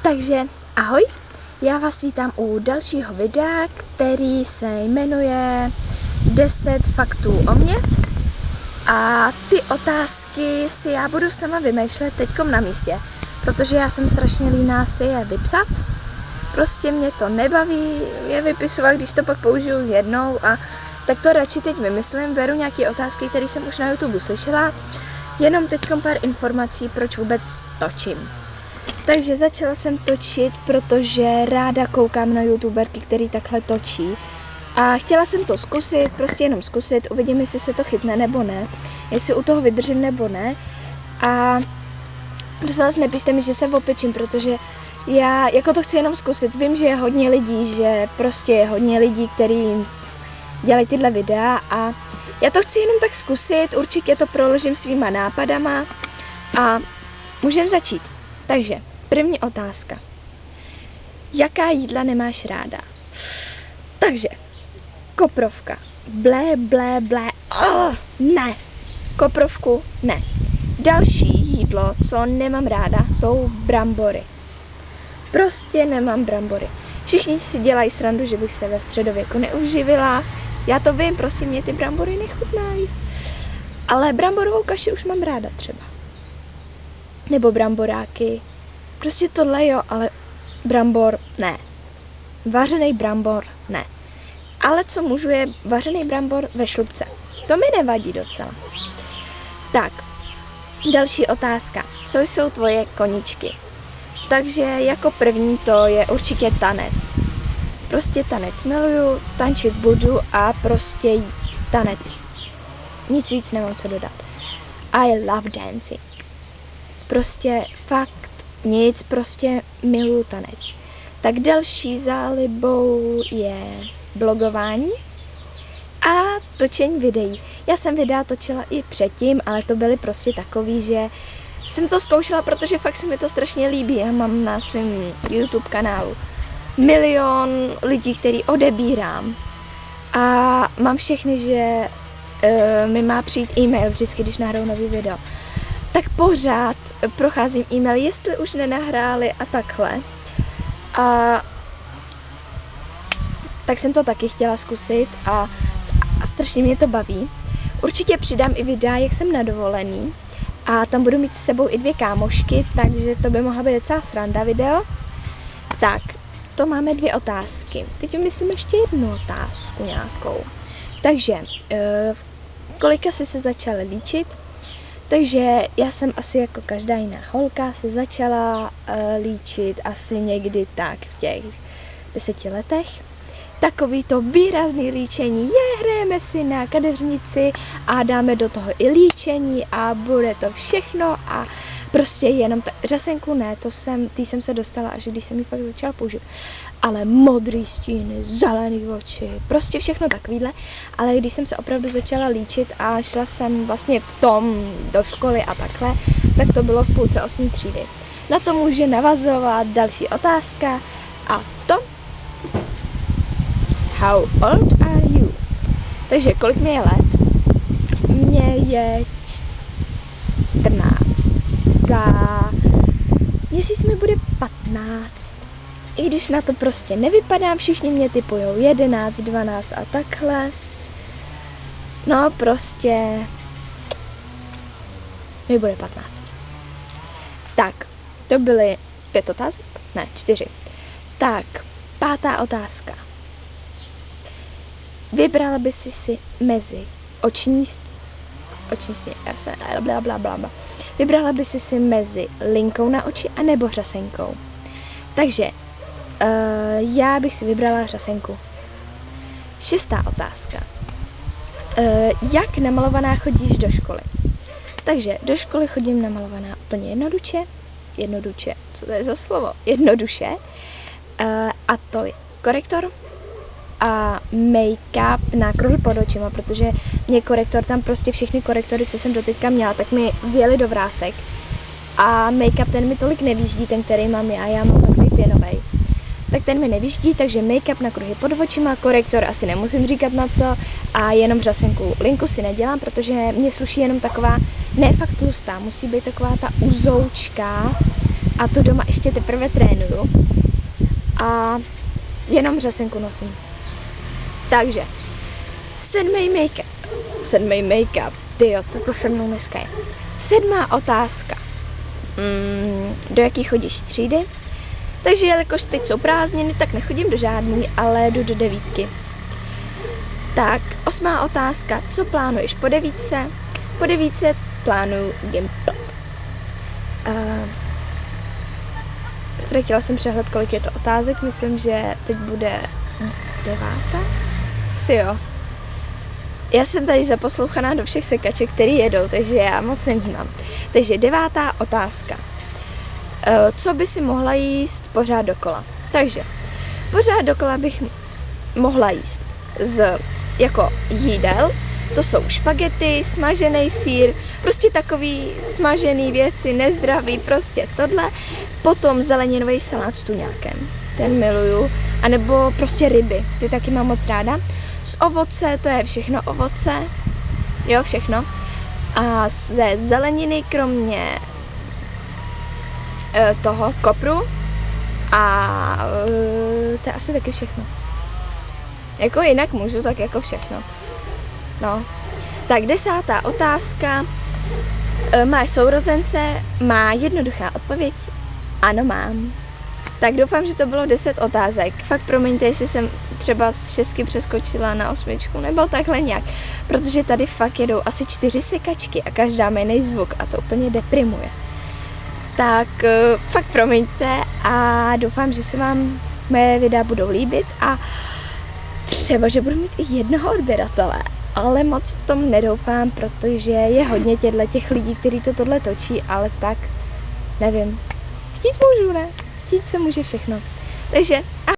Takže ahoj, já vás vítám u dalšího videa, který se jmenuje 10 faktů o mně. A ty otázky si já budu sama vymýšlet teďkom na místě, protože já jsem strašně líná si je vypsat. Prostě mě to nebaví je vypisovat, když to pak použiju jednou, a tak to radši teď vymyslím, beru nějaké otázky, které jsem už na YouTube slyšela, jenom teďkom pár informací, proč vůbec točím. Takže začala jsem točit, protože ráda koukám na youtuberky, který takhle točí. A chtěla jsem to zkusit, prostě jenom zkusit, uvidím, jestli se to chytne nebo ne, jestli u toho vydržím nebo ne. A prosím vás, nepište mi, že se opečím, protože já jako to chci jenom zkusit. Vím, že je hodně lidí, že prostě je hodně lidí, kteří dělají tyhle videa, a já to chci jenom tak zkusit, určitě to proložím svýma nápadama a můžeme začít. Takže, první otázka. Jaká jídla nemáš ráda? Takže, koprovka. Blé. Ne. Koprovku ne. Další jídlo, co nemám ráda, jsou brambory. Prostě nemám brambory. Všichni si dělají srandu, že bych se ve středověku neuživila. Já to vím, prostě mě ty brambory nechutnají. Ale bramborovou kaši už mám ráda třeba. Nebo bramboráky. Prostě tohle jo, ale brambor ne. Vařený brambor ne. Ale co můžu, je vařený brambor ve šlupce. To mi nevadí docela. Tak, další otázka. Co jsou tvoje koníčky? Takže jako první to je určitě tanec. Prostě tanec miluju, tančit budu a prostě tanec. Nic víc nemám co dodat. I love dancing. Prostě fakt nic, prostě miluju tanec. Tak další zálibou je blogování a točení videí. Já jsem videa točila i předtím, ale to byly prostě takový, že jsem to zkoušela, protože fakt se mi to strašně líbí. Já mám na svém YouTube kanálu 1 000 000 lidí, který odebírám. A mám všechny, že mi má přijít e-mail vždycky, když nahraju nový video. Tak pořád procházím e-mail, jestli už nenahráli a takhle. A tak jsem to taky chtěla zkusit a strašně mě to baví. Určitě přidám i videa, jak jsem na dovolený. A tam budu mít s sebou i 2 kámošky, takže to by mohla být docela sranda video. Tak, to máme 2 otázky. Teď vymyslím ještě jednu otázku nějakou. Takže, kolika jsi se začala líčit? Takže já jsem asi jako každá jiná holka se začala líčit asi někdy tak v těch 10 letech. Takový to výrazný líčení, hrajeme si na kadeřnici a dáme do toho i líčení a bude to všechno a prostě jenom řasenku ne, tý jsem se dostala, až když jsem ji fakt začala použít. Ale modrý stíny, zelený oči, prostě všechno takovýhle, ale když jsem se opravdu začala líčit a šla jsem vlastně v tom do školy a takhle, tak to bylo v půlce 8. třídy. Na to může navazovat další otázka a to how old are you? Takže kolik mě je let? Mně je 14. Za měsíc mi bude 15. I když na to prostě nevypadám, všichni mě typujou 11, 12 a takhle. No prostě mi bude 15. Tak, to byly 5 otázek? Ne, 4. Tak, 5. otázka. Vybrala by si mezi oční blablabla. Vybrala by si mezi linkou na oči a nebo řasenkou. Takže já bych si vybrala řasenku. 6. otázka. Jak namalovaná chodíš do školy? Takže do školy chodím namalovaná úplně jednoduše. Co to je za slovo? Jednoduše. A to je korektor a make-up na kruhy pod očima, protože mě korektor, tam prostě všechny korektory, co jsem doteďka měla, tak mi vyjeli do vrásek. A make-up ten mi tolik nevyždí, ten, který mám já mám takový pěnovej. Tak ten mi nevyždí, takže make-up na kruhy pod očima, korektor asi nemusím říkat na co, a jenom řasenku. Linku si nedělám, protože mě sluší jenom taková, ne fakt tlustá, musí být taková ta uzoučka, a to doma ještě teprve trénuju a jenom řasenku nosím. Takže, sedmý make-up, tyjo, co to se mnou dneska je. 7. otázka, do jaký chodíš třídy? Takže jelikož teď jsou prázdniny, tak nechodím do žádný, ale jdu do 9. Tak, 8. otázka, co plánuješ po 9? Po 9 plánuju Gimpl. Ztratila jsem přehled, kolik je to otázek, myslím, že teď bude 9. Asi jo. Já jsem tady zaposlouchaná do všech sekaček, který jedou, takže já moc nevnímám. Takže 9. otázka. Co by si mohla jíst pořád dokola? Takže, pořád dokola bych mohla jíst jako jídel, to jsou špagety, smažený sýr, prostě takový smažený věci, nezdravý, prostě tohle. Potom zeleninový salát s tuňákem, ten miluju, anebo prostě ryby, ty taky mám moc ráda. Z ovoce, to je všechno ovoce, jo, všechno. A ze zeleniny kromě toho kopru a to je asi taky všechno. Jako jinak můžu, tak jako všechno. No. Tak 10. otázka. Máš sourozence? Má jednoduchá odpověď? Ano, mám. Tak doufám, že to bylo 10 otázek. Fakt promiňte, jestli jsem třeba z 6 přeskočila na 8 nebo takhle nějak. Protože tady fakt jedou asi 4 sekačky a každá má jiný zvuk a to úplně deprimuje. Tak fakt promiňte a doufám, že se vám moje videa budou líbit a třeba, že budu mít i jednoho odběratele, ale moc v tom nedoufám, protože je hodně těch lidí, kteří to tohle točí, ale tak nevím. Chtít můžu, ne? Chtít se může všechno. Takže